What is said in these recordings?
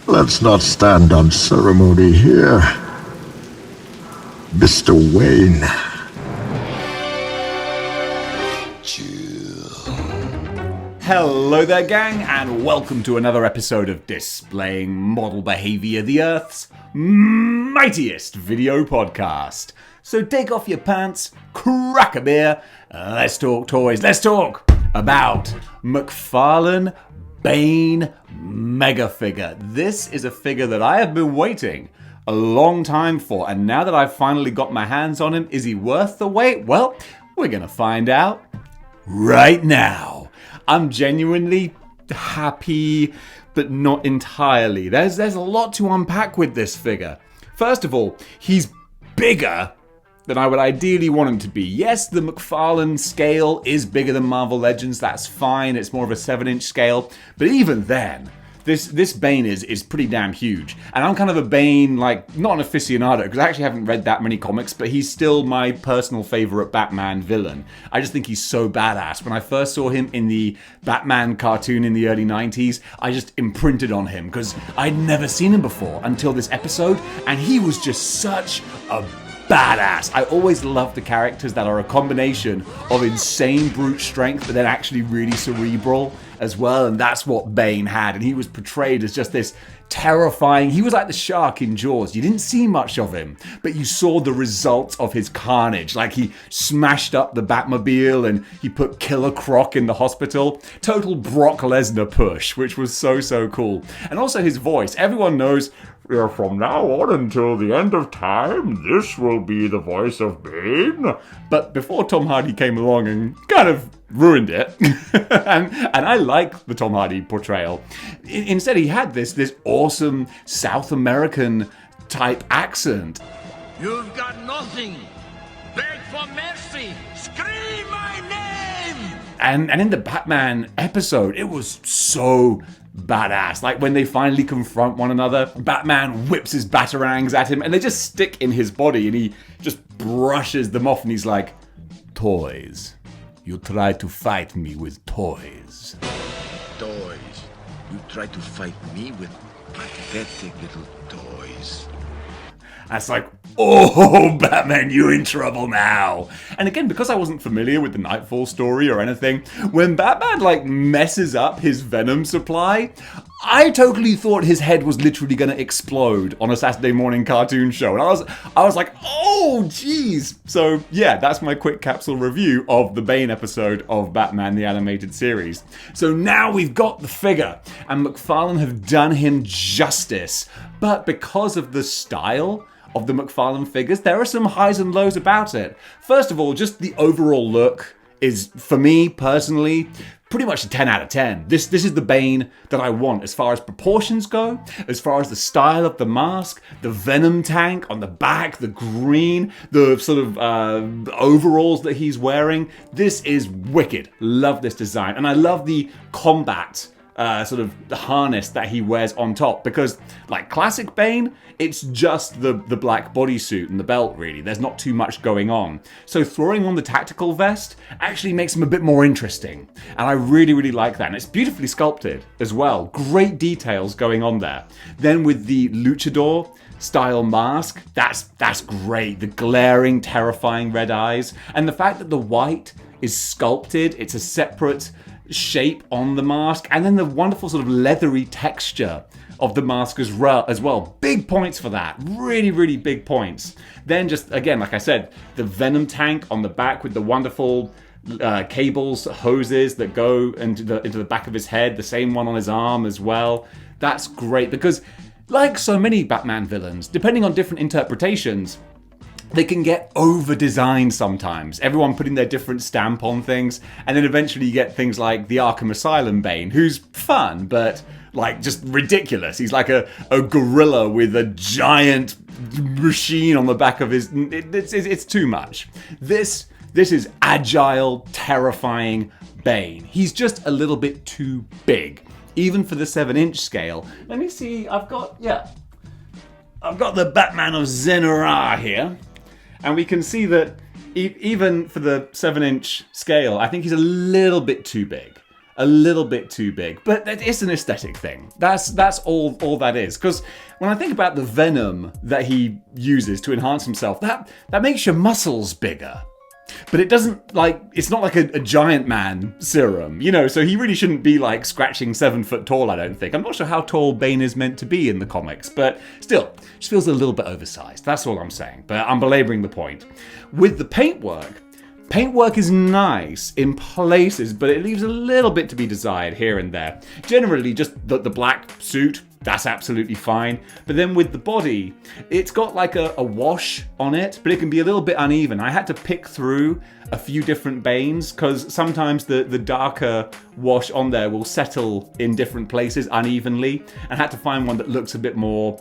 Let's not stand on ceremony here. Mr. Wayne. Hello there, gang, and welcome to another episode of Displaying-Model-Behaviour, the Earth's mightiest video podcast. So take off your pants, crack a beer, let's talk toys. Let's talk about McFarlane Bane Mega Figure. This is a figure that I have been waiting a long time for, and now that I've finally got my hands on him, is he worth the wait? Well, we're gonna find out right now. I'm genuinely happy, but not entirely. There's a lot to unpack with this figure. First of all, he's bigger than I would ideally want him to be. Yes, the McFarlane scale is bigger than Marvel Legends. That's fine. It's more of a 7-inch scale. But even then, this Bane is pretty damn huge. And I'm kind of a Bane, like, not an aficionado, because I actually haven't read that many comics, but he's still my personal favorite Batman villain. I just think he's so badass. When I first saw him in the Batman cartoon in the early 90s, I just imprinted on him, because I'd never seen him before until this episode, and he was just such a badass. I always love the characters that are a combination of insane brute strength, but then actually really cerebral as well, and that's what Bane had, and he was portrayed as just this terrifying. He was like the shark in Jaws. You didn't see much of him, but you saw the results of his carnage. Like, he smashed up the Batmobile and he put Killer Croc in the hospital. Total Brock Lesnar push, which was so cool. And also his voice. Everyone knows, from now on until the end of time, this will be the voice of Bane. But before Tom Hardy came along and kind of ruined it, and I like the Tom Hardy portrayal. Instead, he had this awesome South American type accent. You've got nothing. Beg for mercy. Scream my name. And in the Batman episode, it was so badass. Like, when they finally confront one another, Batman whips his batarangs at him and they just stick in his body and he just brushes them off and he's like, toys. You try to fight me with toys. Toys. You try to fight me with pathetic little toys. That's like, oh, Batman, you're in trouble now. And again, because I wasn't familiar with the Nightfall story or anything, when Batman, like, messes up his venom supply, I totally thought his head was literally going to explode on a Saturday morning cartoon show. And I was like, oh, jeez. So, yeah, that's my quick capsule review of the Bane episode of Batman the Animated Series. So now we've got the figure, and McFarlane have done him justice. But because of the style of the McFarlane figures, there are some highs and lows about it. First of all, just the overall look is, for me personally, pretty much a 10 out of 10. This is the Bane that I want as far as proportions go, as far as the style of the mask, the venom tank on the back, the green, the sort of overalls that he's wearing. This is wicked. Love this design. And I love the combat sort of the harness that he wears on top, because like classic Bane, it's just the black bodysuit and the belt, really. There's not too much going on. So throwing on the tactical vest actually makes him a bit more interesting, and I really like that. And it's beautifully sculpted as well. Great details going on there. Then with the luchador style mask, that's great. The glaring, terrifying red eyes, and the fact that the white is sculpted, it's a separate shape on the mask, and then the wonderful sort of leathery texture of the mask as well. Big points for that. Really big points. Then just, again, like I said, the venom tank on the back with the wonderful cables, hoses that go into the back of his head, the same one on his arm as well. That's great, because like so many Batman villains, depending on different interpretations, they can get over-designed sometimes. Everyone putting their different stamp on things, and then eventually you get things like the Arkham Asylum Bane, who's fun, but like just ridiculous. He's like a gorilla with a giant machine on the back of his... It's too much. This is agile, terrifying Bane. He's just a little bit too big, even for the 7-inch scale. Let me see, I've got the Batman of Zenora here. And we can see that even for the 7-inch scale, I think he's a little bit too big. a little bit too big, but it's an aesthetic thing. That's all that is. Because when I think about the venom that he uses to enhance himself, that makes your muscles bigger. But it doesn't, like, it's not like a giant man serum, you know, so he really shouldn't be, like, scratching 7 foot tall, I don't think. I'm not sure how tall Bane is meant to be in the comics, but still, just feels a little bit oversized. That's all I'm saying, but I'm belaboring the point. With the paintwork is nice in places, but it leaves a little bit to be desired here and there. Generally, just the black suit, that's absolutely fine. But then with the body, it's got like a wash on it, but it can be a little bit uneven. I had to pick through a few different Banes because sometimes the darker wash on there will settle in different places unevenly, and had to find one that looks a bit more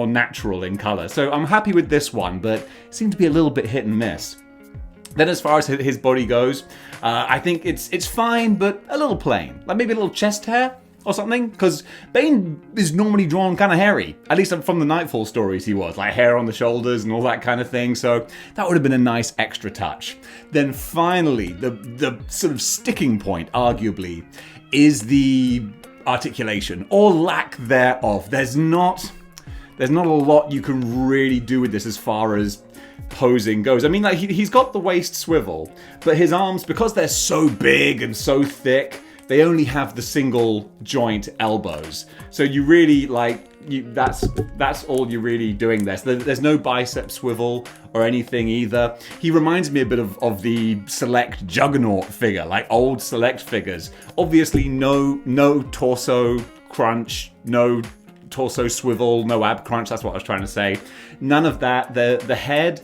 natural in color. So I'm happy with this one, but it seemed to be a little bit hit and miss. Then as far as his body goes, I think it's fine, but a little plain. Like maybe a little chest hair or something, because Bane is normally drawn kind of hairy. At least from the Nightfall stories he was, like hair on the shoulders and all that kind of thing, so that would have been a nice extra touch. Then finally, the sort of sticking point, arguably, is the articulation, or lack thereof. There's not a lot you can really do with this as far as posing goes. I mean, like he's got the waist swivel, but his arms, because they're so big and so thick, they only have the single joint elbows. So you really that's all you're really doing there. So there's no bicep swivel or anything either. He reminds me a bit of the Select Juggernaut figure, like old Select figures. Obviously no torso crunch, no torso swivel, no ab crunch, that's what I was trying to say. None of that. The head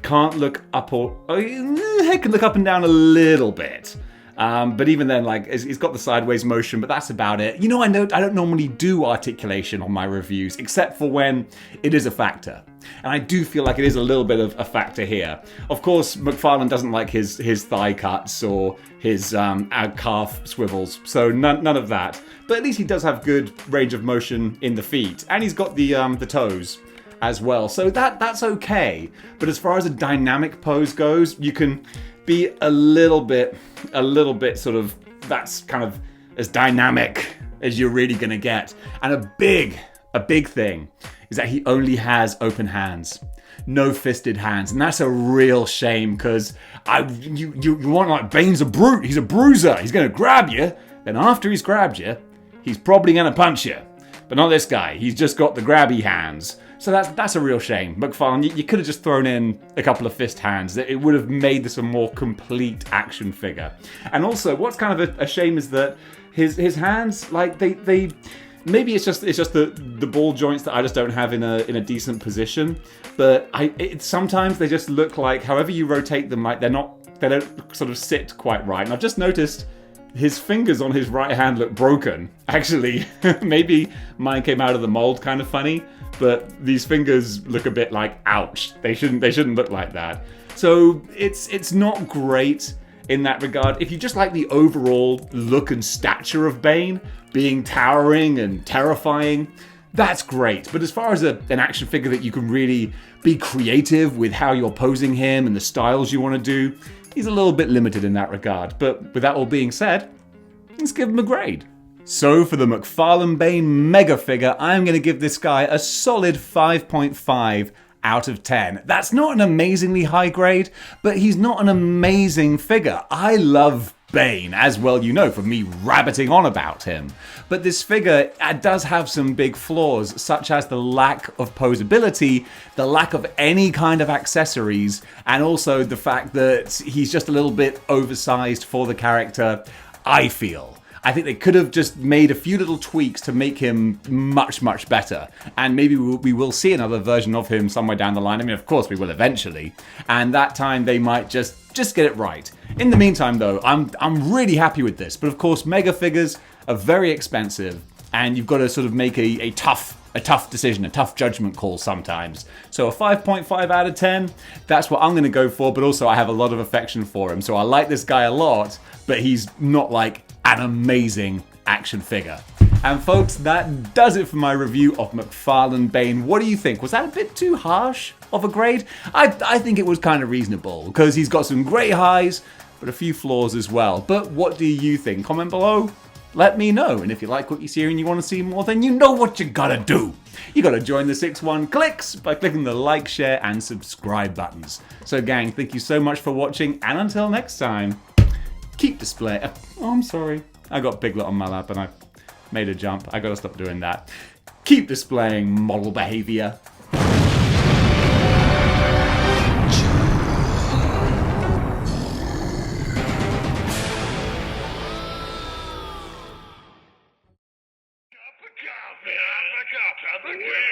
can't look up the head can look up and down a little bit. But even then, like, he's got the sideways motion, but that's about it. You know, I don't normally do articulation on my reviews, except for when it is a factor. And I do feel like it is a little bit of a factor here. Of course, McFarlane doesn't like his thigh cuts or his calf swivels, so none of that. But at least he does have good range of motion in the feet, and he's got the toes as well. So that's okay. But as far as a dynamic pose goes, you can be a little bit sort of, that's kind of as dynamic as you're really gonna get. And a big thing is that he only has open hands, no fisted hands, and that's a real shame, because you want, like, Bane's a brute, he's a bruiser, he's gonna grab you, then after he's grabbed you, he's probably gonna punch you. But not this guy, he's just got the grabby hands. So that's a real shame. McFarlane, you could have just thrown in a couple of fist hands. It would have made this a more complete action figure. And also, what's kind of a shame is that his hands, like, they maybe it's just the ball joints that I just don't have in a decent position. But sometimes they just look like, however you rotate them, like they don't sort of sit quite right. And I've just noticed his fingers on his right hand look broken. Actually, maybe mine came out of the mold kind of funny, but these fingers look a bit like, ouch. They shouldn't look like that. So it's not great in that regard. If you just like the overall look and stature of Bane being towering and terrifying, that's great. But as far as an action figure that you can really be creative with how you're posing him and the styles you want to do, he's a little bit limited in that regard. But with that all being said, let's give him a grade. So for the McFarlane Bane mega figure, I'm going to give this guy a solid 5.5 out of 10. That's not an amazingly high grade, but he's not an amazing figure. I love Bane, as well you know from me rabbiting on about him. But this figure does have some big flaws, such as the lack of posability, the lack of any kind of accessories, and also the fact that he's just a little bit oversized for the character, I feel. I think they could have just made a few little tweaks to make him much, much better. And maybe we will see another version of him somewhere down the line. I mean, of course we will eventually. And that time they might just get it right. In the meantime, though, I'm really happy with this. But of course, mega figures are very expensive. And you've got to sort of make a tough decision, a tough judgment call sometimes. So a 5.5 out of 10, that's what I'm going to go for. But also I have a lot of affection for him. So I like this guy a lot, but he's not like an amazing action figure. And folks, that does it for my review of McFarlane Bane. What do you think? Was that a bit too harsh of a grade? I think it was kind of reasonable, because he's got some great highs, but a few flaws as well. But what do you think? Comment below. Let me know. And if you like what you see and you want to see more, then you know what you gotta do. You gotta join the 6-1 Clicks by clicking the like, share, and subscribe buttons. So gang, thank you so much for watching, and until next time, keep displaying. Oh, I'm sorry. I got Piglet on my lap and I made a jump. I gotta stop doing that. Keep displaying model behavior. Cup of coffee.